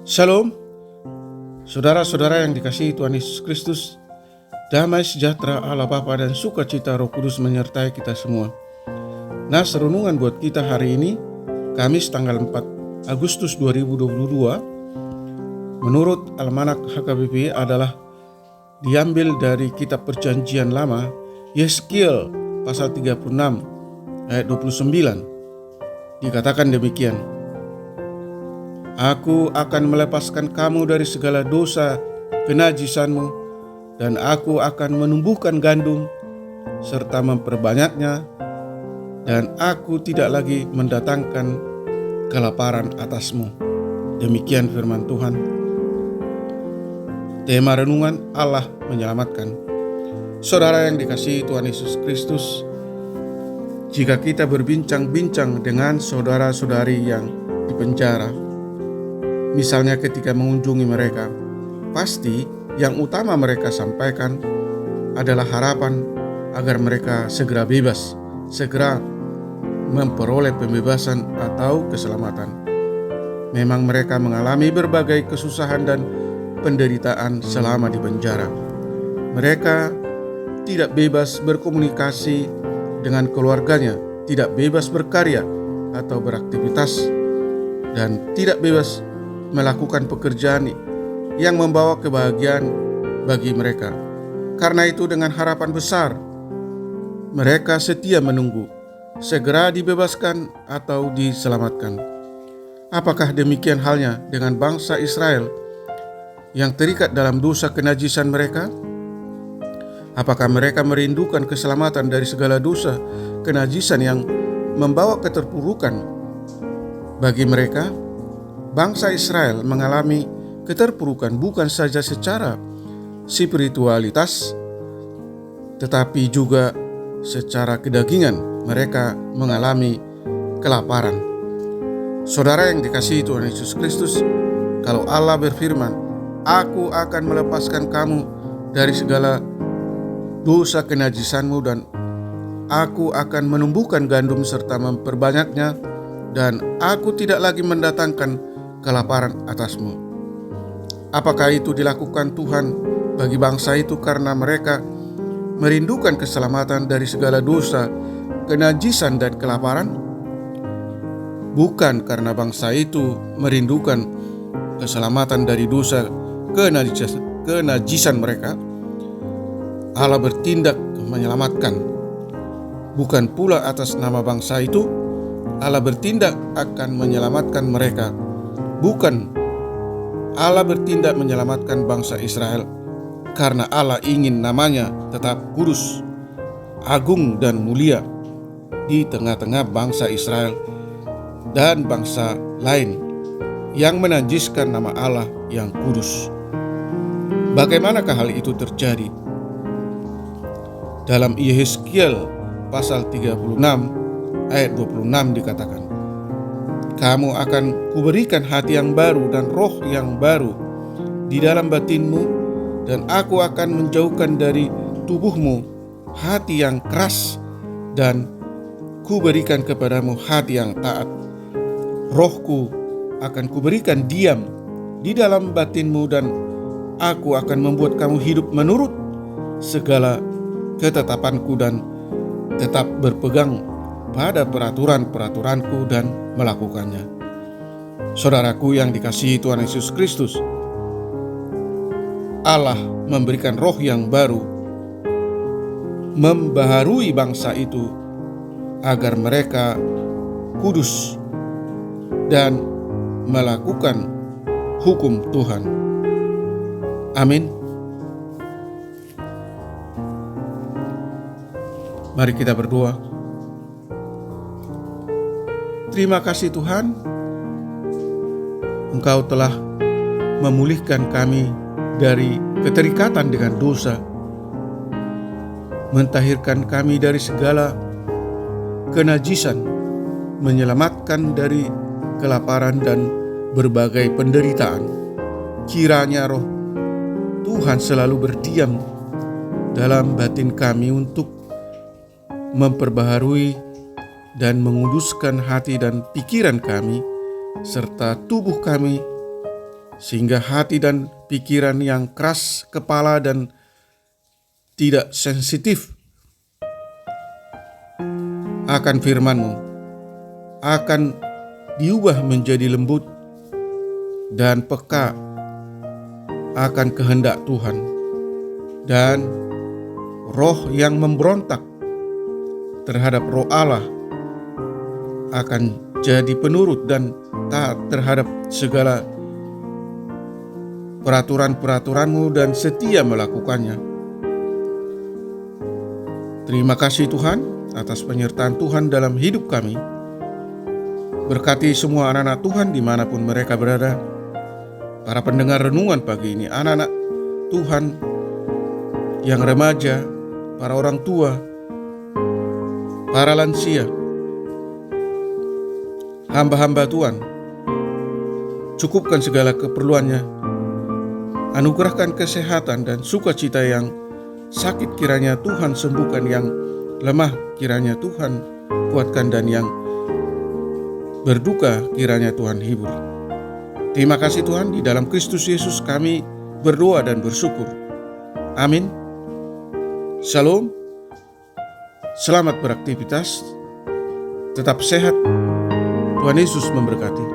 Shalom, saudara-saudara yang dikasihi Tuhan Yesus Kristus. Damai sejahtera Allah Bapa dan sukacita Roh Kudus menyertai kita semua. Nah, renungan buat kita hari ini, Kamis tanggal 4 Agustus 2022, menurut Almanak HKBP adalah diambil dari kitab Perjanjian Lama, Yeskiel pasal 36 ayat 29. Dikatakan demikian: Aku akan melepaskan kamu dari segala dosa kenajisanmu, dan aku akan menumbuhkan gandum serta memperbanyaknya, dan aku tidak lagi mendatangkan kelaparan atasmu. Demikian firman Tuhan. Tema renungan: Allah menyelamatkan. Saudara yang dikasihi Tuhan Yesus Kristus, jika kita berbincang-bincang dengan saudara-saudari yang dipenjara, misalnya ketika mengunjungi mereka, pasti yang utama mereka sampaikan adalah harapan agar mereka segera bebas, segera memperoleh pembebasan atau keselamatan. Memang mereka mengalami berbagai kesusahan dan penderitaan selama di penjara. Mereka tidak bebas berkomunikasi dengan keluarganya, tidak bebas berkarya atau beraktivitas, dan tidak bebas melakukan pekerjaan yang membawa kebahagiaan bagi mereka. Karena itu, dengan harapan besar, mereka setia menunggu segera dibebaskan atau diselamatkan. Apakah demikian halnya dengan bangsa Israel yang terikat dalam dosa kenajisan mereka? Apakah mereka merindukan keselamatan dari segala dosa kenajisan yang membawa keterpurukan bagi mereka? Bangsa Israel mengalami keterpurukan bukan saja secara spiritualitas, tetapi juga secara kedagingan. Mereka mengalami kelaparan. Saudara yang dikasihi Tuhan Yesus Kristus, kalau Allah berfirman, Aku akan melepaskan kamu dari segala dosa kenajisanmu, dan Aku akan menumbuhkan gandum serta memperbanyaknya, dan Aku tidak lagi mendatangkan kelaparan atasmu. Apakah itu dilakukan Tuhan bagi bangsa itu karena mereka merindukan keselamatan dari segala dosa, kenajisan dan kelaparan? Bukan karena bangsa itu merindukan keselamatan dari dosa kenajisan mereka, Allah bertindak menyelamatkan. Bukan pula atas nama bangsa itu, Allah bertindak akan menyelamatkan mereka. Bukan Allah bertindak menyelamatkan bangsa Israel karena Allah ingin namanya tetap kudus, agung dan mulia di tengah-tengah bangsa Israel dan bangsa lain yang menajiskan nama Allah yang kudus. Bagaimanakah hal itu terjadi? Dalam Yeskiel pasal 36 ayat 26 dikatakan, Kamu akan kuberikan hati yang baru dan roh yang baru di dalam batinmu, dan aku akan menjauhkan dari tubuhmu hati yang keras, dan kuberikan kepadamu hati yang taat. Rohku akan kuberikan diam di dalam batinmu, dan aku akan membuat kamu hidup menurut segala ketetapanku dan tetap berpegang pada peraturan-peraturanku dan melakukannya. Saudaraku yang dikasihi Tuhan Yesus Kristus, Allah memberikan roh yang baru, membaharui bangsa itu agar mereka kudus dan melakukan hukum Tuhan. Amin. Mari kita berdoa. Terima kasih Tuhan, Engkau telah memulihkan kami dari keterikatan dengan dosa, mentahirkan kami dari segala kenajisan, menyelamatkan dari kelaparan dan berbagai penderitaan. Kiranya roh Tuhan selalu berdiam dalam batin kami untuk memperbaharui dan menguduskan hati dan pikiran kami serta tubuh kami sehingga hati dan pikiran yang keras kepala dan tidak sensitif akan firman-Mu akan diubah menjadi lembut dan peka akan kehendak Tuhan, dan roh yang memberontak terhadap roh Allah akan jadi penurut dan taat terhadap segala peraturan-peraturan-Mu dan setia melakukannya. Terima kasih Tuhan atas penyertaan Tuhan dalam hidup kami. Berkati semua anak-anak Tuhan dimanapun mereka berada. Para pendengar renungan pagi ini, anak-anak Tuhan yang remaja, para orang tua, para lansia, hamba-hamba Tuhan, cukupkan segala keperluannya, anugerahkan kesehatan dan sukacita. Yang sakit kiranya Tuhan sembuhkan, yang lemah kiranya Tuhan kuatkan, dan yang berduka kiranya Tuhan hibur. Terima kasih Tuhan, di dalam Kristus Yesus kami berdoa dan bersyukur. Amin. Shalom. Selamat beraktivitas. Tetap sehat. Tuhan Yesus memberkati.